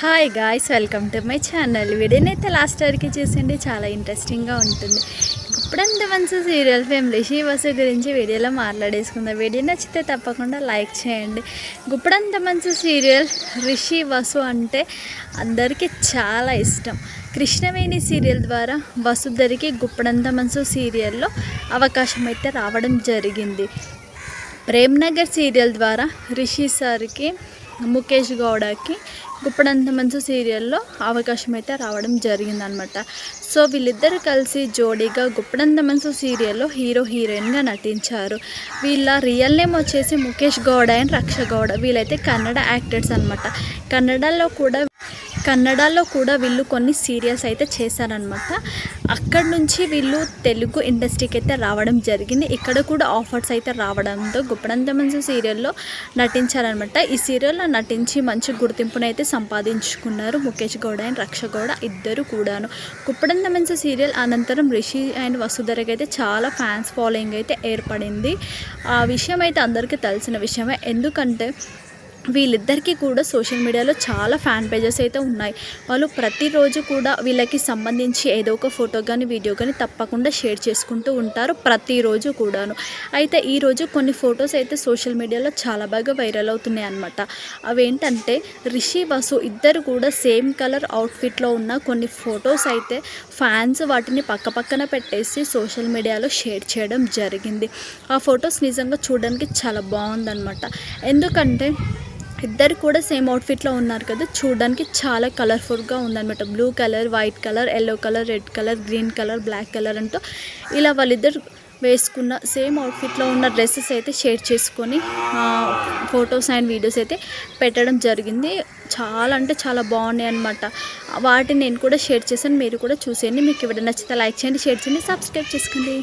Hi guys, welcome to my channel. వీడియోనైతే last వరకు చూసండి, చాలా ఇంట్రెస్టింగ్గా ఉంటుంది. ఇప్పుడంత మంచి సీరియల్ ఫేమ్ రిషి వసు గురించి వీడియోలో మాట్లాడేసుకుందాం. వీడియో నచ్చితే తప్పకుండా లైక్ చేయండి. ఇప్పుడంత మంచి సీరియల్ రిషి వసు అంటే అందరికీ చాలా ఇష్టం. కృష్ణవేణి సీరియల్ ద్వారా వసుధరికి గుప్పడంత మనసు సీరియల్లో అవకాశం అయితే రావడం జరిగింది. ప్రేమ్నగర్ సీరియల్ ద్వారా రిషి సార్కి, ముఖేష్ గౌడకి గుప్పడంత మనసు సీరియల్లో అవకాశం అయితే రావడం జరిగిందనమాట. సో వీళ్ళిద్దరు కలిసి జోడీగా గుప్పడంత మనసు సీరియల్లో హీరో హీరోయిన్గా నటించారు. వీళ్ళ రియల్ నేమ్ వచ్చేసి ముఖేష్ గౌడ అండ్ రక్ష గౌడ. వీళ్ళైతే కన్నడ యాక్టర్స్ అనమాట. కన్నడలో కూడా వీళ్ళు కొన్ని సీరియల్స్ అయితే చేశారనమాట. అక్కడి నుంచి వీళ్ళు తెలుగు ఇండస్ట్రీకి అయితే రావడం జరిగింది. ఇక్కడ కూడా ఆఫర్స్ అయితే రావడంతో గుప్పడంత మనసు సీరియల్లో నటించారనమాట. ఈ సీరియల్లో నటించి మంచి గుర్తింపునైతే సంపాదించుకున్నారు ముఖేష్ గౌడ అండ్ రక్ష గౌడ ఇద్దరు కూడాను. గుప్పడంత మనసు సీరియల్ అనంతరం రిషి అండ్ వసుధరకి అయితే చాలా ఫ్యాన్స్ ఫాలోయింగ్ అయితే ఏర్పడింది. ఆ విషయం అయితే అందరికీ తెలిసిన విషయమే. ఎందుకంటే వీళ్ళిద్దరికీ కూడా సోషల్ మీడియాలో చాలా ఫ్యాన్ పేజెస్ అయితే ఉన్నాయి. వాళ్ళు ప్రతిరోజు కూడా వీళ్ళకి సంబంధించి ఏదో ఒక ఫోటో కానీ వీడియో కానీ తప్పకుండా షేర్ చేసుకుంటూ ఉంటారు ప్రతిరోజు కూడాను. అయితే ఈరోజు కొన్ని ఫొటోస్ అయితే సోషల్ మీడియాలో చాలా బాగా వైరల్ అవుతున్నాయి అన్నమాట. అవేంటంటే రిషి వసు ఇద్దరు కూడా సేమ్ కలర్ అవుట్ఫిట్లో ఉన్న కొన్ని ఫొటోస్ అయితే ఫ్యాన్స్ వాటిని పక్కన పెట్టేసి సోషల్ మీడియాలో షేర్ చేయడం జరిగింది. ఆ ఫొటోస్ నిజంగా చూడడానికి చాలా బాగుందన్నమాట. ఎందుకంటే ఇద్దరు కూడా సేమ్ అవుట్ఫిట్లో ఉన్నారు కదా, చూడడానికి చాలా కలర్ఫుల్గా ఉందన్నమాట. Blue colour, white colour, yellow colour, red colour, green colour, black colour అంటూ ఇలా వాళ్ళిద్దరు వేసుకున్న సేమ్ అవుట్ఫిట్లో ఉన్న డ్రెస్సెస్ అయితే షేర్ చేసుకొని ఫొటోస్ అండ్ వీడియోస్ అయితే పెట్టడం జరిగింది. చాలా అంటే చాలా బాగున్నాయి అన్నమాట. వాటిని నేను కూడా షేర్ చేశాను, మీరు కూడా చూసేయండి. మీకు ఎవరైనా నచ్చితే లైక్ చేయండి, షేర్ చేయండి, సబ్స్క్రైబ్ చేసుకోండి.